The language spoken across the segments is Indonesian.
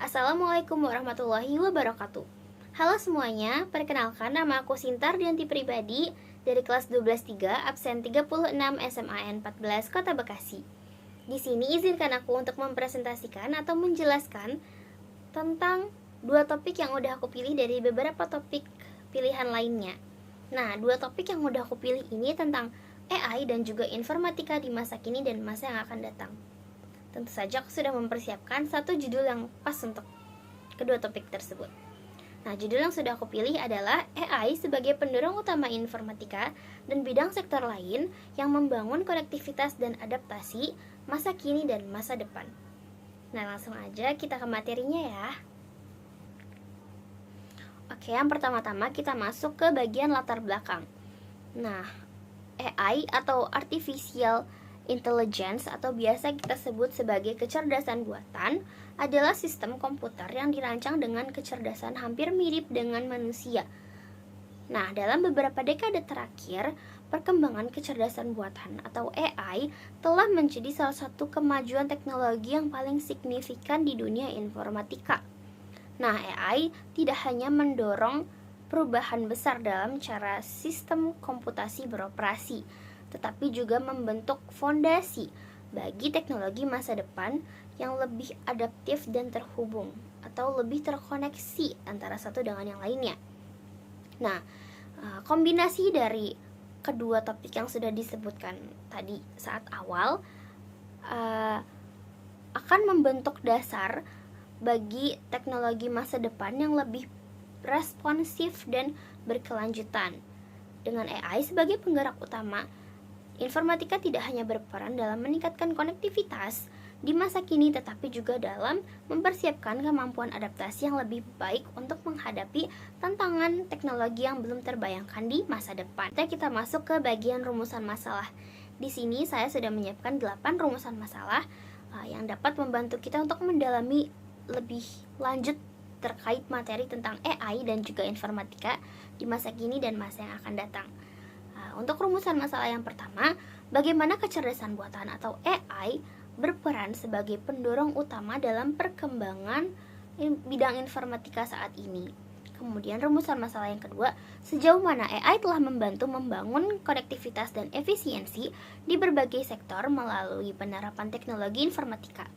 Assalamualaikum warahmatullahi wabarakatuh. Halo semuanya, perkenalkan nama aku Sinta Ardianti Pribadi dari kelas 12-3 absen 36 SMAN 14 Kota Bekasi. Di sini izinkan aku untuk mempresentasikan atau menjelaskan tentang dua topik yang udah aku pilih dari beberapa topik pilihan lainnya. Nah, dua topik yang udah aku pilih ini tentang AI dan juga informatika di masa kini dan masa yang akan datang. Tentu saja aku sudah mempersiapkan satu judul yang pas untuk kedua topik tersebut. Nah, judul yang sudah aku pilih adalah AI sebagai pendorong utama informatika dan bidang sektor lain yang membangun konektivitas dan adaptasi masa kini dan masa depan. Nah, langsung aja kita ke materinya ya. Oke, yang pertama-tama kita masuk ke bagian latar belakang. Nah, AI atau Artificial Intelligence atau biasa kita sebut sebagai kecerdasan buatan adalah sistem komputer yang dirancang dengan kecerdasan hampir mirip dengan manusia. Nah, dalam beberapa dekade terakhir, perkembangan kecerdasan buatan atau AI telah menjadi salah satu kemajuan teknologi yang paling signifikan di dunia informatika. Nah, AI tidak hanya mendorong perubahan besar dalam cara sistem komputasi beroperasi, tetapi juga membentuk fondasi bagi teknologi masa depan yang lebih adaptif dan terhubung atau lebih terkoneksi antara satu dengan yang lainnya. Nah, kombinasi dari kedua topik yang sudah disebutkan tadi saat awal akan membentuk dasar bagi teknologi masa depan yang lebih responsif dan berkelanjutan. Dengan AI sebagai penggerak utama, informatika tidak hanya berperan dalam meningkatkan konektivitas di masa kini, tetapi juga dalam mempersiapkan kemampuan adaptasi yang lebih baik untuk menghadapi tantangan teknologi yang belum terbayangkan di masa depan. Kita masuk ke bagian rumusan masalah. Di sini saya sudah menyiapkan 8 rumusan masalah yang dapat membantu kita untuk mendalami lebih lanjut terkait materi tentang AI dan juga informatika di masa kini dan masa yang akan datang. Untuk rumusan masalah yang pertama, bagaimana kecerdasan buatan atau AI berperan sebagai pendorong utama dalam perkembangan bidang informatika saat ini. Kemudian rumusan masalah yang kedua, sejauh mana AI telah membantu membangun konektivitas dan efisiensi di berbagai sektor melalui penerapan teknologi informatika.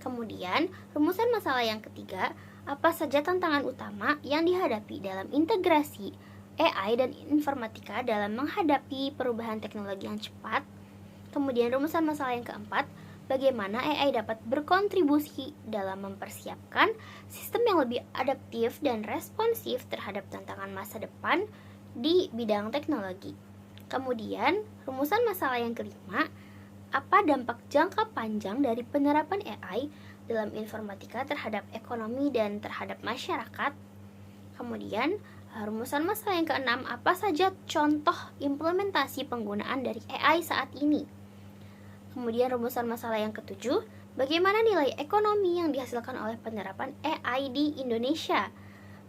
Kemudian, rumusan masalah yang ketiga, apa saja tantangan utama yang dihadapi dalam integrasi AI dan informatika dalam menghadapi perubahan teknologi yang cepat. Kemudian rumusan masalah yang keempat, bagaimana AI dapat berkontribusi dalam mempersiapkan sistem yang lebih adaptif dan responsif terhadap tantangan masa depan di bidang teknologi. Kemudian rumusan masalah yang kelima, apa dampak jangka panjang dari penerapan AI dalam informatika terhadap ekonomi dan terhadap masyarakat. Kemudian rumusan masalah yang keenam, apa saja contoh implementasi penggunaan dari AI saat ini. Kemudian rumusan masalah yang ketujuh, bagaimana nilai ekonomi yang dihasilkan oleh penerapan AI di Indonesia.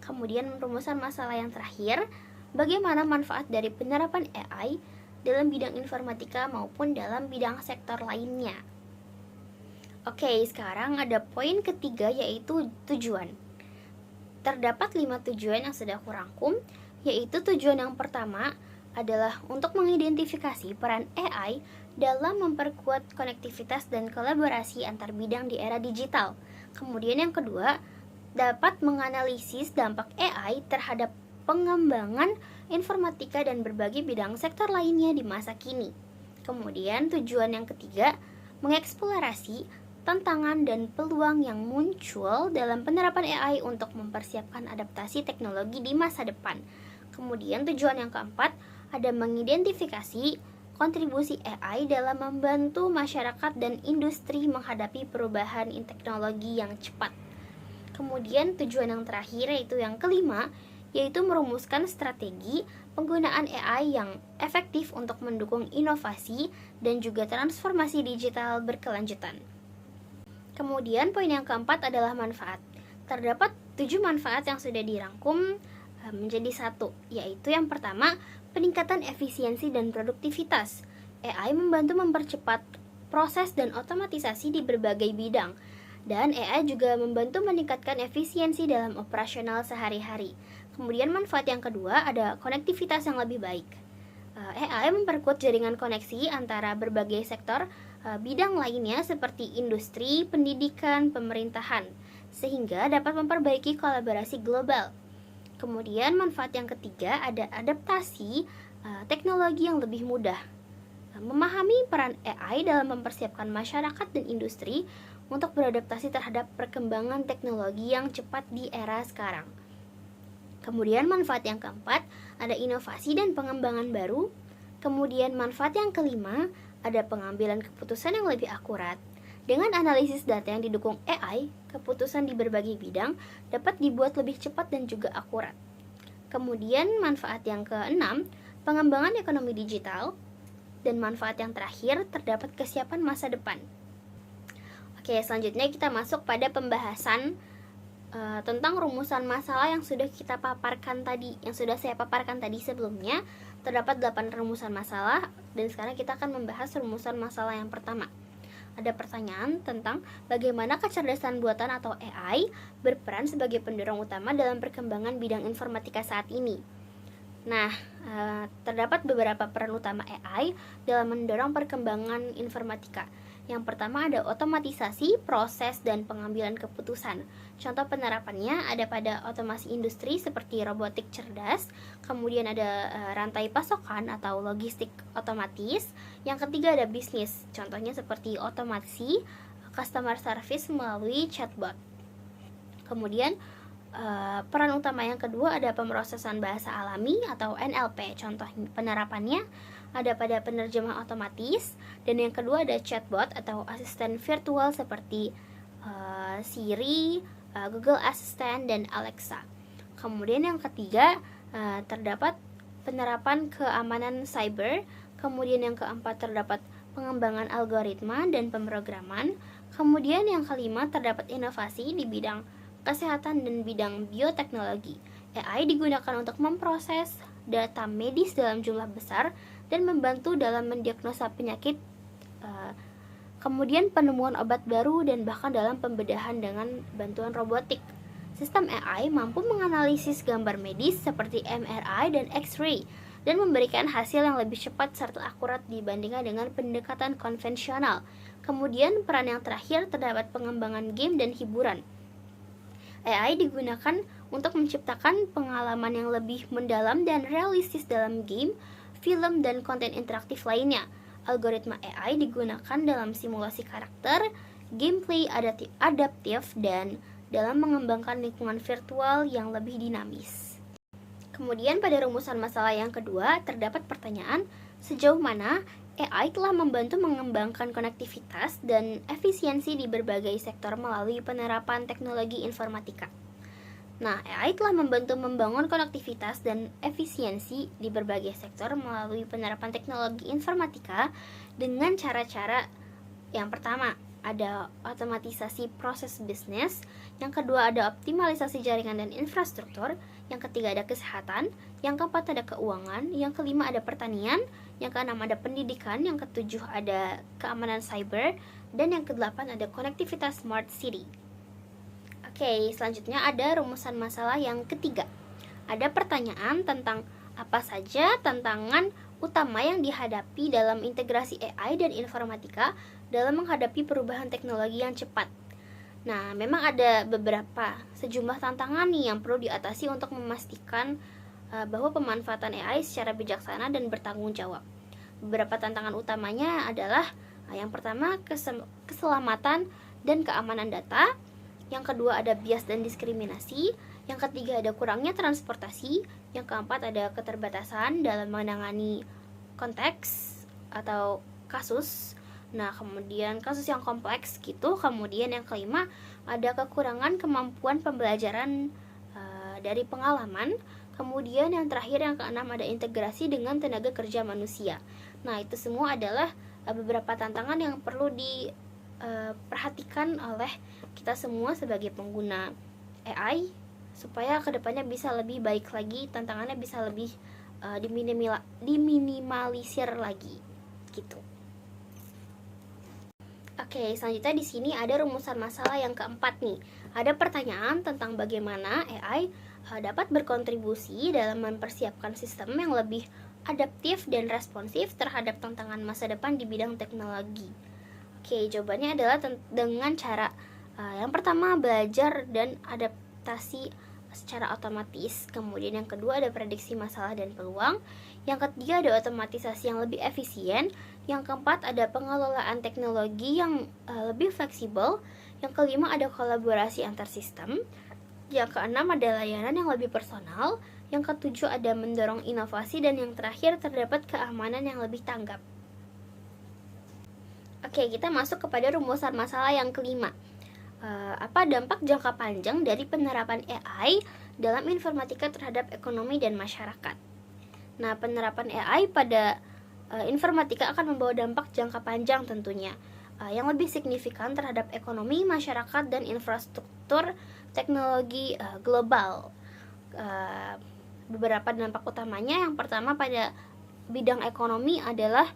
Kemudian rumusan masalah yang terakhir, bagaimana manfaat dari penerapan AI dalam bidang informatika maupun dalam bidang sektor lainnya. Oke, sekarang ada poin ketiga yaitu tujuan. Terdapat 5 tujuan yang sudah aku rangkum, yaitu tujuan yang pertama adalah untuk mengidentifikasi peran AI dalam memperkuat konektivitas dan kolaborasi antar bidang di era digital. Kemudian yang kedua, dapat menganalisis dampak AI terhadap pengembangan informatika dan berbagai bidang sektor lainnya di masa kini. Kemudian tujuan yang ketiga, mengeksplorasi tantangan dan peluang yang muncul dalam penerapan AI untuk mempersiapkan adaptasi teknologi di masa depan. Kemudian tujuan yang keempat ada mengidentifikasi kontribusi AI dalam membantu masyarakat dan industri menghadapi perubahan teknologi yang cepat. Kemudian tujuan yang terakhir yaitu yang kelima, yaitu merumuskan strategi penggunaan AI yang efektif untuk mendukung inovasi dan juga transformasi digital berkelanjutan. Kemudian poin yang keempat adalah manfaat. Terdapat 7 manfaat yang sudah dirangkum menjadi satu, yaitu yang pertama, peningkatan efisiensi dan produktivitas. AI membantu mempercepat proses dan otomatisasi di berbagai bidang. Dan AI juga membantu meningkatkan efisiensi dalam operasional sehari-hari. Kemudian manfaat yang kedua ada konektivitas yang lebih baik. AI memperkuat jaringan koneksi antara berbagai sektor bidang lainnya seperti industri, pendidikan, pemerintahan, sehingga dapat memperbaiki kolaborasi global. Kemudian manfaat yang ketiga ada adaptasi teknologi yang lebih mudah. Memahami peran AI dalam mempersiapkan masyarakat dan industri untuk beradaptasi terhadap perkembangan teknologi yang cepat di era sekarang. Kemudian manfaat yang keempat, ada inovasi dan pengembangan baru. Kemudian manfaat yang kelima, ada pengambilan keputusan yang lebih akurat. Dengan analisis data yang didukung AI, keputusan di berbagai bidang dapat dibuat lebih cepat dan juga akurat. Kemudian manfaat yang keenam, pengembangan ekonomi digital. Dan manfaat yang terakhir, terdapat kesiapan masa depan. Oke, selanjutnya kita masuk pada pembahasan tentang rumusan masalah yang sudah kita paparkan tadi, yang sudah saya paparkan tadi sebelumnya. Terdapat 8 rumusan masalah dan sekarang kita akan membahas rumusan masalah yang pertama. Ada pertanyaan tentang bagaimana kecerdasan buatan atau AI berperan sebagai pendorong utama dalam perkembangan bidang informatika saat ini. Nah, terdapat beberapa peran utama AI dalam mendorong perkembangan informatika. Yang pertama ada otomatisasi, proses, dan pengambilan keputusan. Contoh penerapannya ada pada otomasi industri seperti robotik cerdas, kemudian ada rantai pasokan atau logistik otomatis. Yang ketiga ada bisnis, contohnya seperti otomasi customer service melalui chatbot. Kemudian peran utama yang kedua ada pemrosesan bahasa alami atau NLP. Contoh penerapannya ada pada penerjemah otomatis, dan yang kedua ada chatbot atau asisten virtual seperti Siri, Google Assistant, dan Alexa. Kemudian yang ketiga terdapat penerapan keamanan cyber. Kemudian yang keempat terdapat pengembangan algoritma dan pemrograman. Kemudian yang kelima terdapat inovasi di bidang kesehatan dan bidang bioteknologi. AI digunakan untuk memproses data medis dalam jumlah besar dan membantu dalam mendiagnosa penyakit, kemudian penemuan obat baru, dan bahkan dalam pembedahan dengan bantuan robotik. Sistem AI mampu menganalisis gambar medis seperti MRI dan X-ray dan memberikan hasil yang lebih cepat serta akurat dibandingkan dengan pendekatan konvensional. Kemudian peran yang terakhir terdapat pengembangan game dan hiburan. AI digunakan untuk menciptakan pengalaman yang lebih mendalam dan realistis dalam game, film, dan konten interaktif lainnya. Algoritma AI digunakan dalam simulasi karakter, gameplay adaptif, dan dalam mengembangkan lingkungan virtual yang lebih dinamis. Kemudian pada rumusan masalah yang kedua, terdapat pertanyaan sejauh mana AI telah membantu mengembangkan konektivitas dan efisiensi di berbagai sektor melalui penerapan teknologi informatika. Nah, AI telah membantu membangun konektivitas dan efisiensi di berbagai sektor melalui penerapan teknologi informatika dengan cara-cara yang pertama, ada otomatisasi proses bisnis, yang kedua ada optimalisasi jaringan dan infrastruktur, yang ketiga ada kesehatan, yang keempat ada keuangan, yang kelima ada pertanian, yang keenam ada pendidikan, yang ketujuh ada keamanan cyber, dan yang kedelapan ada konektivitas smart city. Oke, selanjutnya ada rumusan masalah yang ketiga. Ada pertanyaan tentang apa saja tantangan utama yang dihadapi dalam integrasi AI dan informatika dalam menghadapi perubahan teknologi yang cepat. Nah, memang ada sejumlah tantangan nih yang perlu diatasi untuk memastikan bahwa pemanfaatan AI secara bijaksana dan bertanggung jawab. Beberapa tantangan utamanya adalah yang pertama keselamatan dan keamanan data. Yang kedua ada bias dan diskriminasi. Yang ketiga ada kurangnya transportasi. Yang keempat ada keterbatasan dalam menangani konteks atau kasus. Nah, kemudian kasus yang kompleks gitu. Kemudian yang kelima ada kekurangan kemampuan pembelajaran dari pengalaman. Kemudian yang terakhir yang keenam ada integrasi dengan tenaga kerja manusia. Nah, itu semua adalah beberapa tantangan yang perlu diperhatikan oleh kita semua sebagai pengguna AI supaya kedepannya bisa lebih baik lagi, tantangannya bisa lebih diminimalisir lagi gitu. Oke, selanjutnya di sini ada rumusan masalah yang keempat nih. Ada pertanyaan tentang bagaimana AI dapat berkontribusi dalam mempersiapkan sistem yang lebih adaptif dan responsif terhadap tantangan masa depan di bidang teknologi. Oke, jawabannya adalah dengan cara yang pertama belajar dan adaptasi secara otomatis. Kemudian yang kedua ada prediksi masalah dan peluang. Yang ketiga ada otomatisasi yang lebih efisien. Yang keempat ada pengelolaan teknologi yang lebih fleksibel. Yang kelima ada kolaborasi antar sistem. Yang keenam ada layanan yang lebih personal. Yang ketujuh ada mendorong inovasi. Dan yang terakhir terdapat keamanan yang lebih tanggap. Oke, kita masuk kepada rumusan masalah yang kelima. Apa dampak jangka panjang dari penerapan AI dalam informatika terhadap ekonomi dan masyarakat? Nah, penerapan AI pada informatika akan membawa dampak jangka panjang tentunya, yang lebih signifikan terhadap ekonomi, masyarakat, dan infrastruktur teknologi global. Beberapa dampak utamanya, yang pertama pada bidang ekonomi adalah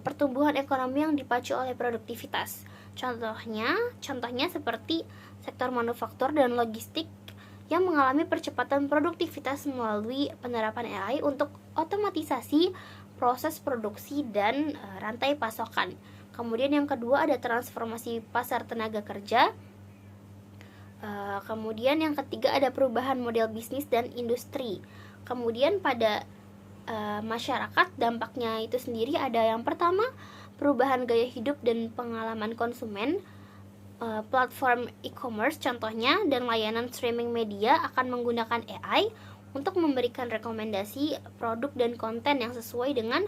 pertumbuhan ekonomi yang dipacu oleh produktivitas. Contohnya seperti sektor manufaktur dan logistik yang mengalami percepatan produktivitas melalui penerapan AI untuk otomatisasi proses produksi dan rantai pasokan. Kemudian yang kedua ada transformasi pasar tenaga kerja. Kemudian yang ketiga ada perubahan model bisnis dan industri. Kemudian pada masyarakat dampaknya itu sendiri ada yang pertama perubahan gaya hidup dan pengalaman konsumen. Platform e-commerce contohnya dan layanan streaming media akan menggunakan AI untuk memberikan rekomendasi produk dan konten yang sesuai dengan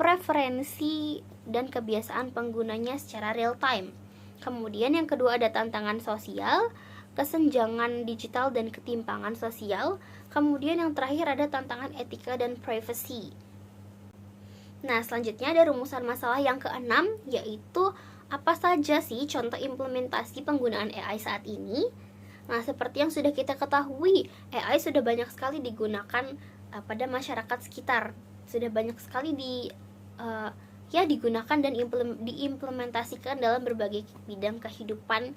preferensi dan kebiasaan penggunanya secara real time. Kemudian yang kedua ada tantangan sosial, kesenjangan digital dan ketimpangan sosial. Kemudian yang terakhir ada tantangan etika dan privacy. Nah, selanjutnya ada rumusan masalah yang keenam, yaitu apa saja sih contoh implementasi penggunaan AI saat ini? Nah, seperti yang sudah kita ketahui, AI sudah banyak sekali digunakan pada masyarakat sekitar. Sudah banyak sekali digunakan dan diimplementasikan dalam berbagai bidang kehidupan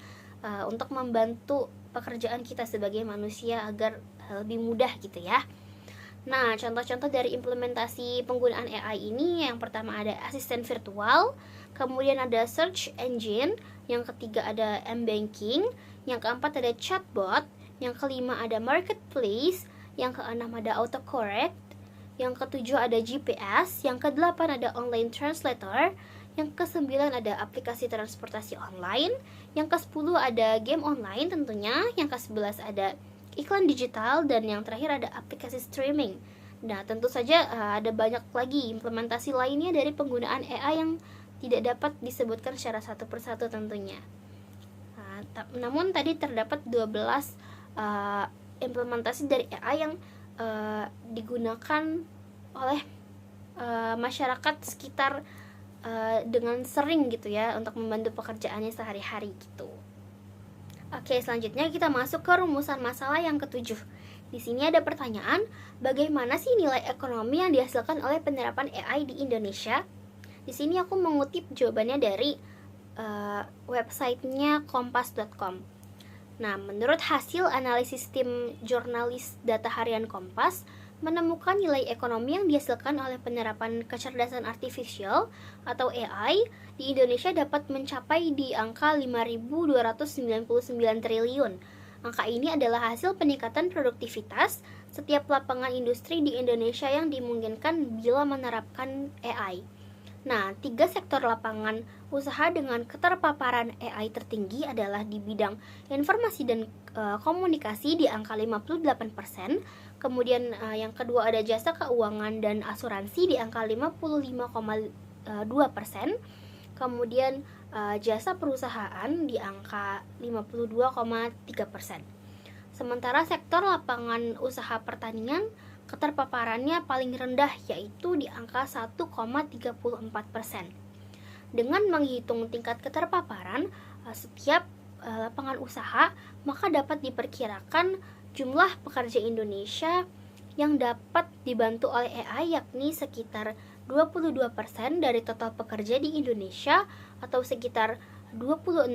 untuk membantu pekerjaan kita sebagai manusia agar lebih mudah gitu ya. Nah, contoh-contoh dari implementasi penggunaan AI ini, yang pertama ada asisten virtual, kemudian ada search engine, yang ketiga ada m-banking, yang keempat ada chatbot, yang kelima ada marketplace, yang keenam ada autocorrect, yang ketujuh ada GPS, yang kedelapan ada online translator, yang kesembilan ada aplikasi transportasi online, yang ke-10 ada game online tentunya, yang ke-11 ada iklan digital, dan yang terakhir ada aplikasi streaming. Nah, tentu saja ada banyak lagi implementasi lainnya dari penggunaan AI yang tidak dapat disebutkan secara satu persatu tentunya. Namun tadi terdapat 12 implementasi dari AI yang digunakan oleh masyarakat sekitar dengan sering gitu ya, untuk membantu pekerjaannya sehari-hari gitu. Oke, selanjutnya kita masuk ke rumusan masalah yang ketujuh. Di sini ada pertanyaan, bagaimana sih nilai ekonomi yang dihasilkan oleh penerapan AI di Indonesia? Di sini aku mengutip jawabannya dari websitenya kompas.com. Nah, menurut hasil analisis tim jurnalis data harian Kompas, menemukan nilai ekonomi yang dihasilkan oleh penerapan kecerdasan artifisial atau AI di Indonesia dapat mencapai di angka 5.299 triliun. Angka ini adalah hasil peningkatan produktivitas setiap lapangan industri di Indonesia yang dimungkinkan bila menerapkan AI. Nah, 3 sektor lapangan usaha dengan keterpaparan AI tertinggi adalah di bidang informasi dan komunikasi di angka 58%, kemudian yang kedua ada jasa keuangan dan asuransi di angka 55,2%, kemudian jasa perusahaan di angka 52,3%. Sementara sektor lapangan usaha pertanian keterpaparannya paling rendah, yaitu di angka 1,34%. Dengan menghitung tingkat keterpaparan setiap lapangan usaha, maka dapat diperkirakan jumlah pekerja Indonesia yang dapat dibantu oleh AI yakni sekitar 22% dari total pekerja di Indonesia atau sekitar 26,7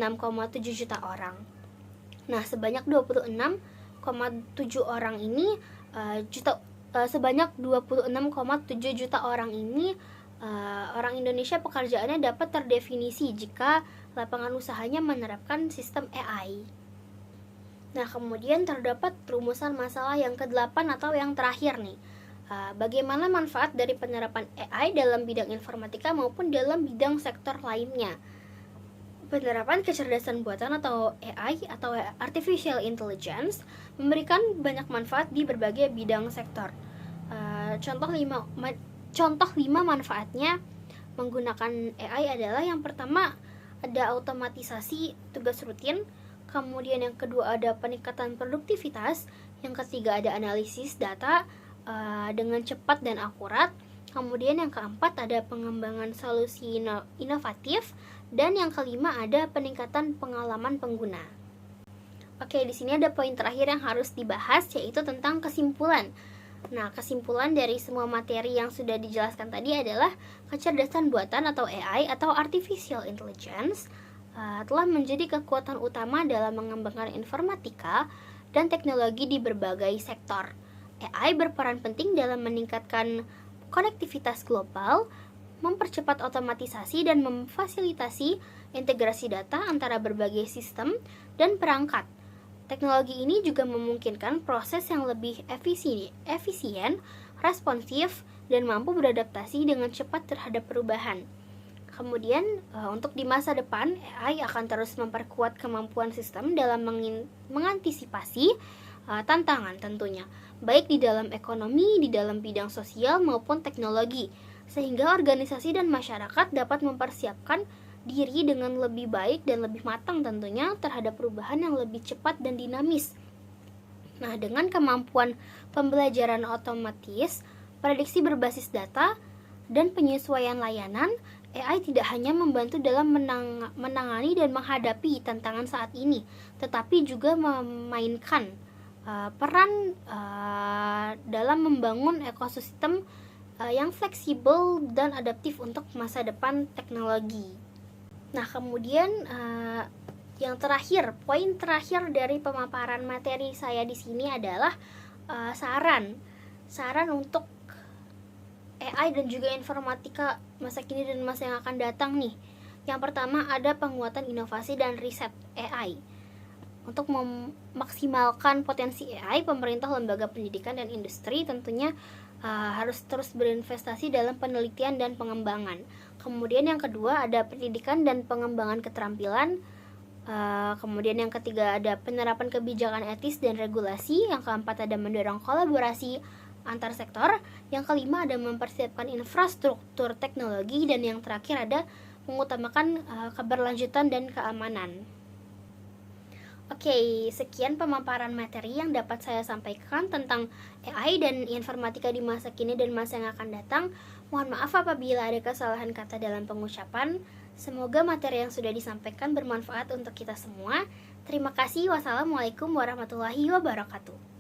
juta orang. Nah, sebanyak 26,7 orang ini sebanyak 26,7 juta orang ini orang Indonesia pekerjaannya dapat terdefinisi jika lapangan usahanya menerapkan sistem AI. Nah, kemudian terdapat rumusan masalah yang ke-8 atau yang terakhir nih. Bagaimana manfaat dari penerapan AI dalam bidang informatika maupun dalam bidang sektor lainnya? Penerapan kecerdasan buatan atau AI atau Artificial Intelligence memberikan banyak manfaat di berbagai bidang sektor. Contoh 5 manfaatnya menggunakan AI adalah yang pertama ada otomatisasi tugas rutin, kemudian yang kedua ada peningkatan produktivitas, yang ketiga ada analisis data dengan cepat dan akurat, kemudian yang keempat ada pengembangan solusi inovatif, dan yang kelima ada peningkatan pengalaman pengguna. Oke, di sini ada poin terakhir yang harus dibahas, yaitu tentang kesimpulan. Nah, kesimpulan dari semua materi yang sudah dijelaskan tadi adalah kecerdasan buatan atau AI atau Artificial Intelligence telah menjadi kekuatan utama dalam mengembangkan informatika dan teknologi di berbagai sektor. AI berperan penting dalam meningkatkan konektivitas global, mempercepat otomatisasi dan memfasilitasi integrasi data antara berbagai sistem dan perangkat. Teknologi ini juga memungkinkan proses yang lebih efisien, responsif, dan mampu beradaptasi dengan cepat terhadap perubahan. Kemudian, untuk di masa depan, AI akan terus memperkuat kemampuan sistem dalam mengantisipasi tantangan tentunya, baik di dalam ekonomi, di dalam bidang sosial, maupun teknologi, sehingga organisasi dan masyarakat dapat mempersiapkan diri dengan lebih baik dan lebih matang tentunya terhadap perubahan yang lebih cepat dan dinamis. Nah, dengan kemampuan pembelajaran otomatis, prediksi berbasis data, dan penyesuaian layanan, AI tidak hanya membantu dalam menangani dan menghadapi tantangan saat ini, tetapi juga memainkan peran dalam membangun ekosistem yang fleksibel dan adaptif untuk masa depan teknologi. Nah, kemudian yang terakhir, poin terakhir dari pemaparan materi saya di sini adalah saran untuk AI dan juga informatika masa kini dan masa yang akan datang nih. Yang pertama ada penguatan inovasi dan riset AI. Untuk memaksimalkan potensi AI, pemerintah, lembaga pendidikan, dan industri tentunya harus terus berinvestasi dalam penelitian dan pengembangan. Kemudian yang kedua ada pendidikan dan pengembangan keterampilan. Kemudian yang ketiga ada penerapan kebijakan etis dan regulasi. Yang keempat ada mendorong kolaborasi antar sektor. Yang kelima ada mempersiapkan infrastruktur teknologi. Dan yang terakhir ada mengutamakan keberlanjutan dan keamanan. Oke, sekian pemaparan materi yang dapat saya sampaikan tentang AI dan informatika di masa kini dan masa yang akan datang. Mohon maaf apabila ada kesalahan kata dalam pengucapan. Semoga materi yang sudah disampaikan bermanfaat untuk kita semua. Terima kasih. Wassalamualaikum warahmatullahi wabarakatuh.